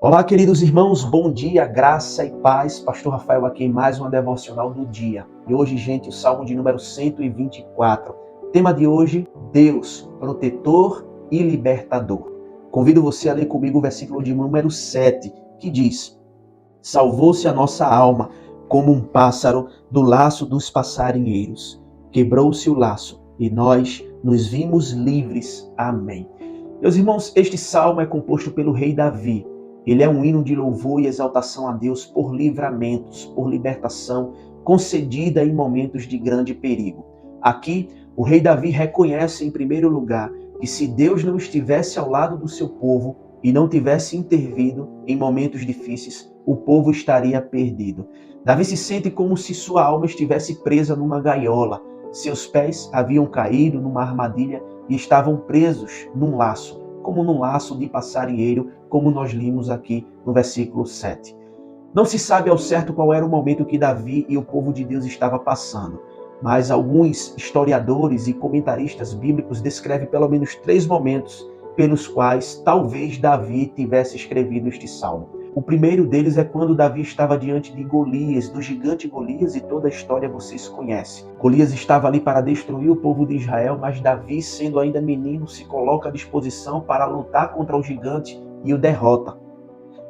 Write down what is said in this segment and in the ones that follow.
Olá, queridos irmãos, bom dia, graça e paz. Pastor Rafael aqui em mais uma devocional do dia. E hoje, gente, o Salmo de número 124. Tema de hoje, Deus, protetor e libertador. Convido você a ler comigo o versículo de número 7, que diz: Salvou-se a nossa alma como um pássaro do laço dos passarinheiros. Quebrou-se o laço e nós nos vimos livres. Amém. Meus irmãos, este salmo é composto pelo rei Davi. Ele é um hino de louvor e exaltação a Deus por livramentos, por libertação concedida em momentos de grande perigo. Aqui, o rei Davi reconhece em primeiro lugar que se Deus não estivesse ao lado do seu povo e não tivesse intervido em momentos difíceis, o povo estaria perdido. Davi se sente como se sua alma estivesse presa numa gaiola. Seus pés haviam caído numa armadilha e estavam presos num laço, como num laço de passarinheiro, como nós limos aqui no versículo 7. Não se sabe ao certo qual era o momento que Davi e o povo de Deus estava passando, mas alguns historiadores e comentaristas bíblicos descrevem pelo menos 3 momentos pelos quais talvez Davi tivesse escrevido este salmo. O primeiro deles é quando Davi estava diante de Golias, do gigante Golias, e toda a história vocês conhecem. Golias estava ali para destruir o povo de Israel, mas Davi, sendo ainda menino, se coloca à disposição para lutar contra o gigante e o derrota.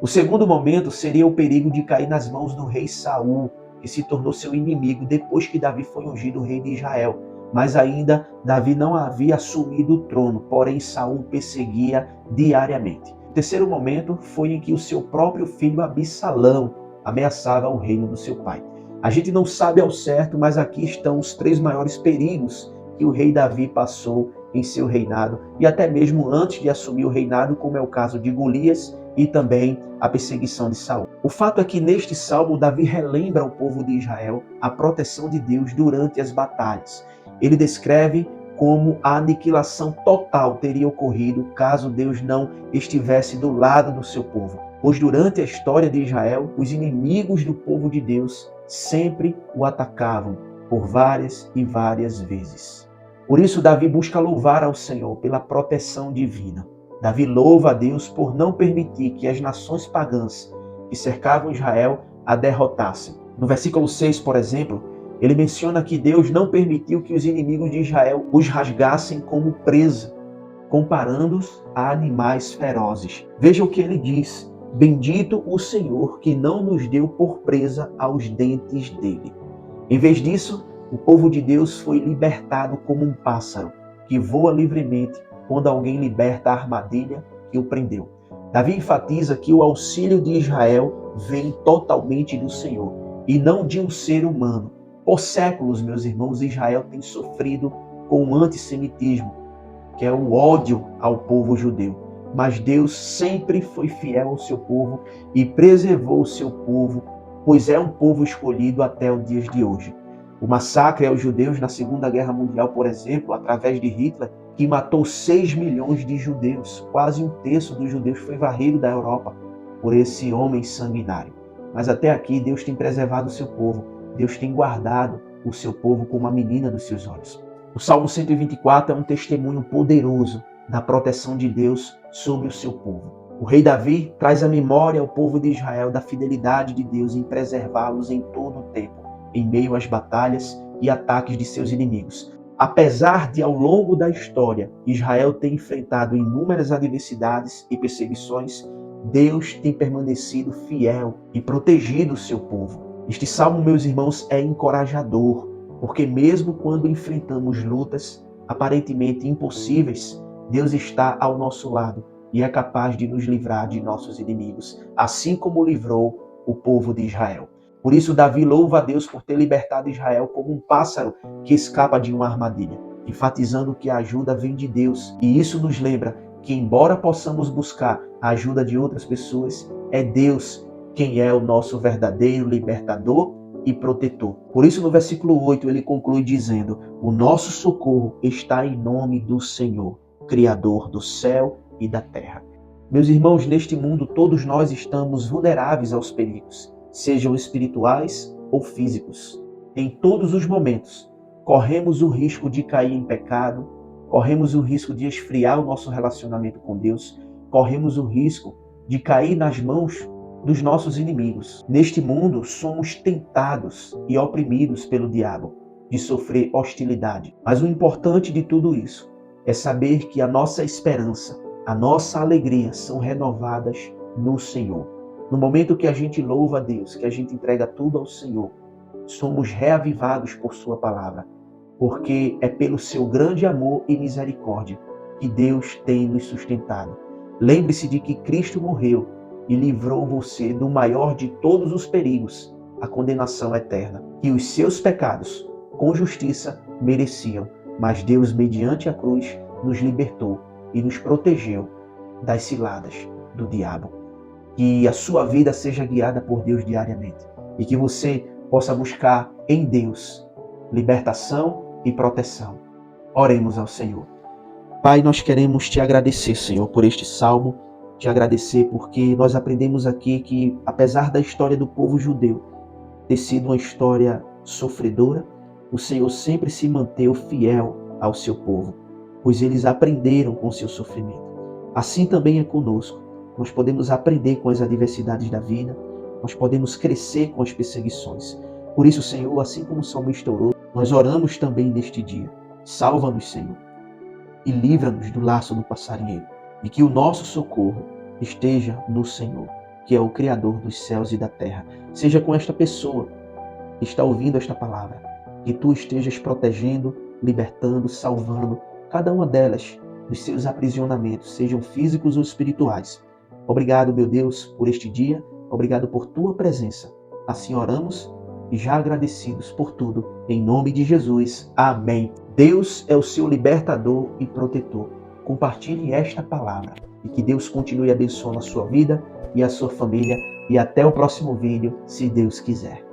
O segundo momento seria o perigo de cair nas mãos do rei Saul, que se tornou seu inimigo depois que Davi foi ungido rei de Israel. Mas ainda Davi não havia assumido o trono, porém Saul perseguia diariamente. O terceiro momento foi em que o seu próprio filho Absalão ameaçava o reino do seu pai. A gente não sabe ao certo, mas aqui estão os 3 maiores perigos que o rei Davi passou em seu reinado, e até mesmo antes de assumir o reinado, como é o caso de Golias e também a perseguição de Saul. O fato é que neste salmo Davi relembra ao povo de Israel a proteção de Deus durante as batalhas. Ele descreve como a aniquilação total teria ocorrido caso Deus não estivesse do lado do seu povo. Pois durante a história de Israel, os inimigos do povo de Deus sempre o atacavam por várias e várias vezes. Por isso, Davi busca louvar ao Senhor pela proteção divina. Davi louva a Deus por não permitir que as nações pagãs que cercavam Israel a derrotassem. No versículo 6, por exemplo, ele menciona que Deus não permitiu que os inimigos de Israel os rasgassem como presa, comparando-os a animais ferozes. Veja o que ele diz: bendito o Senhor que não nos deu por presa aos dentes dele. Em vez disso, o povo de Deus foi libertado como um pássaro que voa livremente quando alguém liberta a armadilha que o prendeu. Davi enfatiza que o auxílio de Israel vem totalmente do Senhor e não de um ser humano. Por séculos, meus irmãos, Israel tem sofrido com o antissemitismo, que é o ódio ao povo judeu. Mas Deus sempre foi fiel ao seu povo e preservou o seu povo, pois é um povo escolhido até os dias de hoje. O massacre aos judeus na Segunda Guerra Mundial, por exemplo, através de Hitler, que matou 6 milhões de judeus, quase 1/3 dos judeus foi varrido da Europa por esse homem sanguinário. Mas até aqui Deus tem preservado o seu povo, Deus tem guardado o seu povo como a menina dos seus olhos. O Salmo 124 é um testemunho poderoso da proteção de Deus sobre o seu povo. O rei Davi traz à memória ao povo de Israel da fidelidade de Deus em preservá-los em todo o tempo, em meio às batalhas e ataques de seus inimigos. Apesar de, ao longo da história, Israel ter enfrentado inúmeras adversidades e perseguições, Deus tem permanecido fiel e protegido o seu povo. Este salmo, meus irmãos, é encorajador, porque mesmo quando enfrentamos lutas aparentemente impossíveis, Deus está ao nosso lado e é capaz de nos livrar de nossos inimigos, assim como livrou o povo de Israel. Por isso, Davi louva a Deus por ter libertado Israel como um pássaro que escapa de uma armadilha, enfatizando que a ajuda vem de Deus. E isso nos lembra que, embora possamos buscar a ajuda de outras pessoas, é Deus quem é o nosso verdadeiro libertador e protetor. Por isso, no versículo 8, ele conclui dizendo: o nosso socorro está em nome do Senhor, Criador do céu e da terra. Meus irmãos, neste mundo todos nós estamos vulneráveis aos perigos, sejam espirituais ou físicos. Em todos os momentos, corremos o risco de cair em pecado, corremos o risco de esfriar o nosso relacionamento com Deus, corremos o risco de cair nas mãos dos nossos inimigos. Neste mundo, somos tentados e oprimidos pelo diabo, de sofrer hostilidade. Mas o importante de tudo isso é saber que a nossa esperança, a nossa alegria são renovadas no Senhor. No momento que a gente louva a Deus, que a gente entrega tudo ao Senhor, somos reavivados por sua palavra, porque é pelo seu grande amor e misericórdia que Deus tem nos sustentado. Lembre-se de que Cristo morreu e livrou você do maior de todos os perigos, a condenação eterna, que os seus pecados, com justiça, mereciam. Mas Deus, mediante a cruz, nos libertou e nos protegeu das ciladas do diabo. Que a sua vida seja guiada por Deus diariamente e que você possa buscar em Deus libertação e proteção. Oremos ao Senhor. Pai, nós queremos te agradecer, Senhor, por este salmo, te agradecer porque nós aprendemos aqui que, apesar da história do povo judeu ter sido uma história sofredora, o Senhor sempre se manteve fiel ao seu povo, pois eles aprenderam com o seu sofrimento. Assim também é conosco. Nós podemos aprender com as adversidades da vida, nós podemos crescer com as perseguições. Por isso, Senhor, assim como o salmista orou, nós oramos também neste dia. Salva-nos, Senhor, e livra-nos do laço do passarinheiro, e que o nosso socorro esteja no Senhor, que é o Criador dos céus e da terra. Seja com esta pessoa que está ouvindo esta palavra, que tu estejas protegendo, libertando, salvando cada uma delas dos seus aprisionamentos, sejam físicos ou espirituais. Obrigado, meu Deus, por este dia. Obrigado por tua presença. Assim oramos e já agradecidos por tudo. Em nome de Jesus. Amém. Deus é o seu libertador e protetor. Compartilhe esta palavra e que Deus continue abençoando a sua vida e a sua família. E até o próximo vídeo, se Deus quiser.